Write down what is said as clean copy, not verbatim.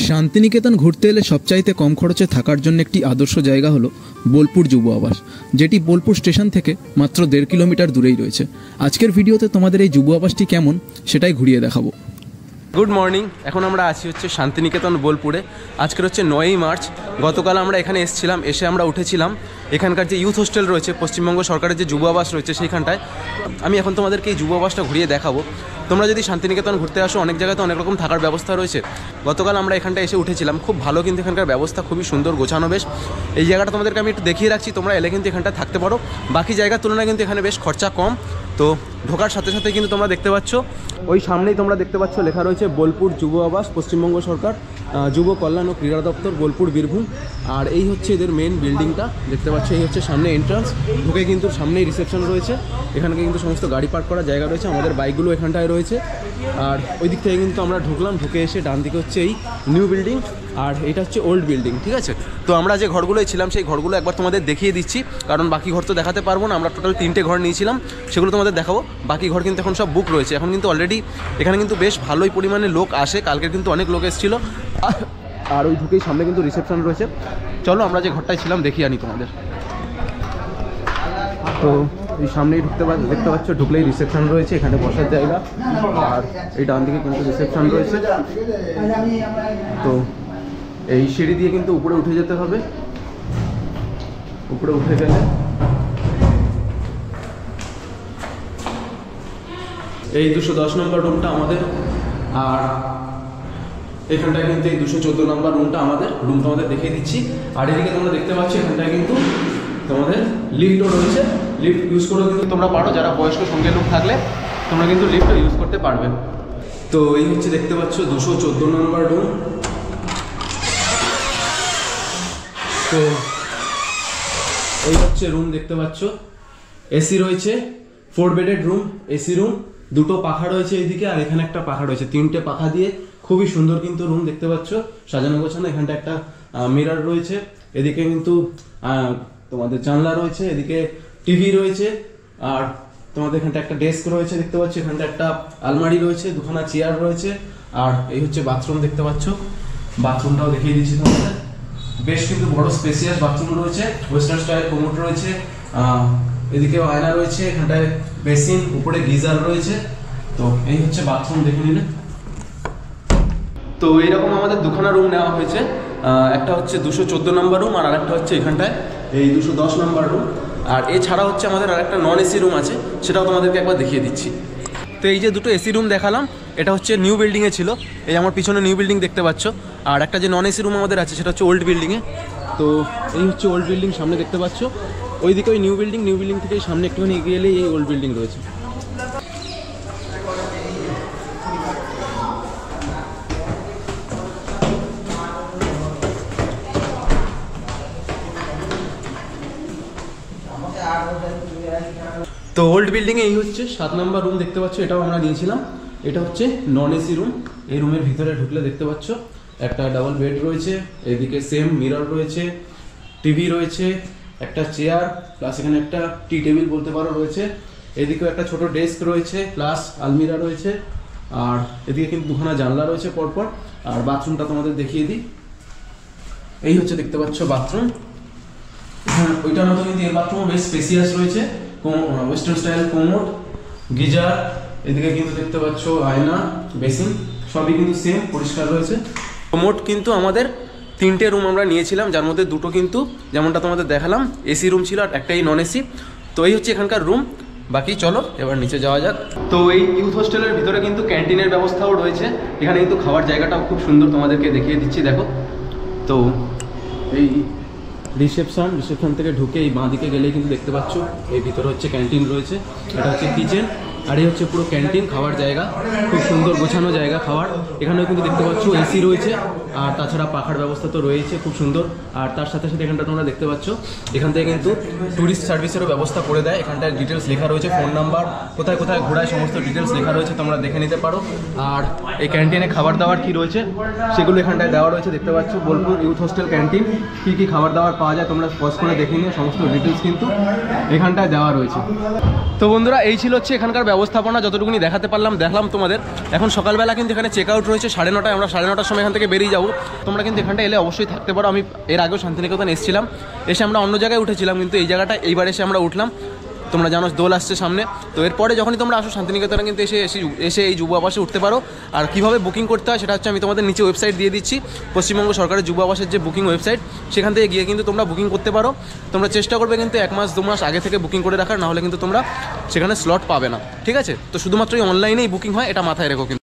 শান্তিনিকেতন ঘুরতে এলে সবচাইতে কম খরচে থাকার জন্য একটি আদর্শ জায়গা হলো বোলপুর যুব আবাস, যেটি বোলপুর স্টেশন থেকে মাত্র 1.5 কিলোমিটার দূরেই রয়েছে। আজকের ভিডিওতে তোমাদের এই যুব আবাসটি কেমন সেটাই ঘুরিয়ে দেখাবো। Good morning. এখন আমরা আছি শান্তিনিকেতন বোলপুরে। আজকের 9ই মার্চ। গতকাল আমরা এখানে এসেছিলাম, এসে আমরা উঠেছিলাম এখানকার যে ইউথ হোস্টেল রয়েছে, পশ্চিমবঙ্গ সরকারের যে যুব আবাস রয়েছে সেইখানটায়। আমি এখন তোমাদেরকে এই যুব আবাসটা ঘুরিয়ে দেখাবো। তোমরা যদি শান্তিনিকেতন ঘুরতে আসো, অনেক জায়গায় তো অনেক রকম থাকার ব্যবস্থা রয়েছে। গতকাল আমরা এখানটায় এসে উঠেছিলাম, খুব ভালো কিন্তু এখানকার ব্যবস্থা, খুবই সুন্দর গোছানো বেশ। এই জায়গাটা তোমাদেরকে আমি একটু দেখিয়ে রাখছি, তোমরা এলে কিন্তু এখানটা থাকতে পারো। বাকি জায়গার তুলনায় কিন্তু এখানে বেশ খরচা কম। তো ঢোকার সাথে সাথে কিন্তু তোমরা দেখতে পাচ্ছ, ওই সামনেই তোমরা দেখতে পাচ্ছ লেখা রয়েছে বোলপুর যুব আবাস, পশ্চিমবঙ্গ সরকার যুব কল্যাণ ও ক্রীড়া দপ্তর, বোলপুর, বীরভূম। আর এই হচ্ছে এদের মেন বিল্ডিংটা, দেখতে পাচ্ছ। এই হচ্ছে সামনে এন্ট্রান্স, ঢুকে কিন্তু সামনেই রিসেপশন রয়েছে। এখানে কিন্তু সমস্ত গাড়ি পার্ক করার জায়গা রয়েছে, আমাদের বাইকগুলো এখানটায় রয়েছে। আর ওই দিক থেকে কিন্তু আমরা ঢুকলাম, ঢুকে এসে ডান দিকে হচ্ছে এই নিউ বিল্ডিং, আর এটা হচ্ছে ওল্ড বিল্ডিং, ঠিক আছে। তো আমরা যে ঘরগুলোই ছিলাম সেই ঘরগুলো একবার তোমাদের দেখিয়ে দিচ্ছি, কারণ বাকি ঘর তো দেখাতে পারবো না। আমরা টোটাল 3টে ঘর নিয়েছিলাম, সেগুলো তোমাদের দেখাবো। বাকি ঘর কিন্তু এখন সব বুক রয়েছে। এখন কিন্তু অলরেডি এখানে কিন্তু বেশ ভালোই পরিমাণে লোক আসে, কালকে কিন্তু অনেক লোক এসেছিল। আর ওই ঢুকেই সামনে কিন্তু রিসেপশন রয়েছে। চলো আমরা যে ঘরটায় ছিলাম দেখিয়ে আনি তোমাদের। তো এই সামনেই দেখতে পাচ্ছ, ঢুকলেই রিসেপশন রয়েছে, এখানে বসার জায়গা। আর এই ডান দিকে কিন্তু রিসেপশন রয়েছে। তো এই সিঁড়ি দিয়ে কিন্তু উপরে উঠে যেতে হবে। উপরে উঠে গেলে এই 210 নম্বর রুমটা আমাদের, আর এখানটায় কিন্তু এই 214 নম্বর রুমটা আমাদের। রুম তোমাদের দেখিয়ে দিচ্ছি। আর এদিকে তোমরা দেখতে পাচ্ছ এখানটায় কিন্তু তোমাদের লিফটও রয়েছে। লিফট ইউজ করেও কিন্তু তোমরা পারো, যারা বয়স্ক সঙ্গে লোক থাকলে তোমরা কিন্তু লিফটও ইউজ করতে পারবে। তো এই হচ্ছে দেখতে পাচ্ছ 214 নম্বর রুম। তো এই হচ্ছে রুম, দেখতে পাচ্ছ। এসি রয়েছে, 4 বেডেড রুম, এসি রুম। 2টো পাখা রয়েছে এইদিকে, আর এখানে একটা পাখা রয়েছে। 3টে পাখা দিয়ে খুবই সুন্দর কিন্তু রুম, দেখতে পাচ্ছ, সাজানো গোছানো। এখানটা একটা মিরর রয়েছে, এদিকে কিন্তু তোমাদের জানলা রয়েছে, এদিকে টিভি রয়েছে। আর তোমাদের এখানটা একটা ডেস্ক রয়েছে, দেখতে পাচ্ছ। এখানটা একটা আলমারি রয়েছে, 2খানা চেয়ার রয়েছে। আর এই হচ্ছে বাথরুম, দেখতে পাচ্ছ। বাথরুমটাও দেখিয়ে দিচ্ছি তোমাদের। বেশ কিন্তু বড় স্পেসিয়াস বাথরুম রয়েছে, ওয়েস্টার্ন স্টাইল কোমোড রয়েছে, এদিকেও আয়না রয়েছে, এখানটায় বেসিন, উপরে গিজার রয়েছে। তো এই হচ্ছে বাথরুম, দেখে নিলে। তো এইরকম আমাদের 2খানা রুম নেওয়া হয়েছে। একটা হচ্ছে 214 নম্বর রুম, আর আরেকটা হচ্ছে এখানটায় এই 210 নম্বর রুম। আর এছাড়া হচ্ছে আমাদের আরেকটা নন এসি রুম আছে, সেটাও তোমাদেরকে একবার দেখিয়ে দিচ্ছি। তো এই যে 2টো এসি রুম দেখালাম, এটা হচ্ছে নিউ বিল্ডিংয়ে ছিল। এই আমার পিছনে নিউ বিল্ডিং দেখতে পাচ্ছ। আর একটা যে নন এসি রুম আমাদের আছে সেটা হচ্ছে ওল্ড বিল্ডিংয়ে। তো এই হচ্ছে ওল্ড বিল্ডিং, সামনে দেখতে পাচ্ছ। ওইদিকে ওই নিউ বিল্ডিং, নিউ বিল্ডিং থেকে সামনে একটুখানি এগিয়ে এলেই এই ওল্ড বিল্ডিং রয়েছে। তো ওল্ড বিল্ডিংয়ে এই হচ্ছে 7 নম্বর রুম, দেখতে পাচ্ছ। এটাও আমরা নিয়েছিলাম। এটা হচ্ছে নন এসি রুম। এই রুমের ভিতরে ঢুকলে দেখতে পাচ্ছ একটা ডাবল বেড রয়েছে, এদিকে সেম মিরর রয়েছে, টিভি রয়েছে, একটা চেয়ার, প্লাস এখানে একটা টি টেবিল বলতে পারো রয়েছে। এদিকেও একটা ছোট ডেস্ক রয়েছে, প্লাস আলমিরা রয়েছে। আর এদিকে কিন্তু 2খানা জানলা রয়েছে পরপর। আর বাথরুমটা তোমাদের দেখিয়ে দিই। এই হচ্ছে দেখতে পাচ্ছ বাথরুম। হ্যাঁ, ওইটার মতো কিন্তু এই বাথরুমও বেশ স্পেসিয়াস রয়েছে, ওয়েস্টার্ন স্টাইল কোমোড, গিজার। এদিকে কিন্তু দেখতে পাচ্ছ আয়না, বেসিন, সবই কিন্তু সেম, পরিষ্কার রয়েছে। মোট কিন্তু আমাদের 3টে রুম আমরা নিয়েছিলাম, যার মধ্যে 2টো কিন্তু যেমনটা তোমাদের দেখালাম এসি রুম ছিল, আর একটাই নন এসি। তো এই হচ্ছে এখানকার রুম। বাকি চলো এবার নিচে যাওয়া যাক। তো এই ইউথ হোস্টেলের ভিতরে কিন্তু ক্যান্টিনের ব্যবস্থাও রয়েছে। এখানে কিন্তু খাওয়ার জায়গাটাও খুব সুন্দর, তোমাদেরকে দেখিয়ে দিচ্ছি, দেখো। তো এই রিসেপশন থেকে ঢুকে এই বাঁ দিকে গেলেই কিন্তু দেখতে পাচ্ছ এই ভিতরে হচ্ছে ক্যান্টিন রয়েছে। এটা হচ্ছে কিচেন, আর এই হচ্ছে পুরো ক্যান্টিন, খাওয়ার জায়গা, খুব সুন্দর গোছানো জায়গা খাওয়ার। এখানেও কিন্তু দেখতে পাচ্ছ এসি রয়েছে, আর তাছাড়া পাখার ব্যবস্থা তো রয়েছে খুব সুন্দর। আর তার সাথে সাথে এখানটা তোমরা দেখতে পাচ্ছ এখান থেকে কিন্তু ট্যুরিস্ট সার্ভিসেরও ব্যবস্থা করে দেয়। এখানটায় ডিটেলস লেখা রয়েছে, ফোন নাম্বার, কোথায় কোথায় ঘোরায়, সমস্ত ডিটেলস লেখা রয়েছে, তোমরা দেখে নিতে পারো। আর এই ক্যান্টিনে খাবার দাবার কী রয়েছে সেগুলো এখানটায় দেওয়া রয়েছে, দেখতে পাচ্ছ। বোলপুর ইউথ হোস্টেল ক্যান্টিন, কী কী খাবার দাবার পাওয়া যায় তোমরা পজ করে দেখে নিও, সমস্ত ডিটেলস কিন্তু এখানটায় দেওয়া রয়েছে। তো বন্ধুরা, এই ছিল হচ্ছে এখানকার ব্যবস্থাপনা যতটুকুনি দেখাতে পারলাম দেখলাম তোমাদের। এখন সকালবেলা কিন্তু এখানে চেক আউট রয়েছে 9:30, আমরা 9:30টার সময় এখান থেকে বেরিয়ে যাবো। তোমরা কিন্তু এখানটা এলে অবশ্যই থাকতে পারো। আমি এর আগেও শান্তিনিকেতন এসেছিলাম, এসে আমরা অন্য জায়গায় উঠেছিলাম, কিন্তু এই জায়গাটা এইবার এসে আমরা উঠলাম। তোমরা জানো দোল আসছে সামনে, তো এরপরে যখনই তোমরা আসো শান্তিনিকেতনে কিন্তু এসে এই যুব আবাসে উঠতে পারো। আর কীভাবে বুকিং করতে হয় সেটা হচ্ছে আমি তোমাদের নিচে ওয়েবসাইট দিয়ে দিচ্ছি, পশ্চিমবঙ্গ সরকারের যুব আবাসের যে বুকিং ওয়েবসাইট, সেখান থেকে গিয়ে কিন্তু তোমরা বুকিং করতে পারো। তোমরা চেষ্টা করবে কিন্তু 1 মাস 2 মাস আগে থেকে বুকিং করে রাখার, নাহলে কিন্তু তোমরা সেখানে স্লট পাবে না, ঠিক আছে? তো শুধুমাত্র অনলাইনেই বুকিং হয়, এটা মাথায় রেখো কিন্তু।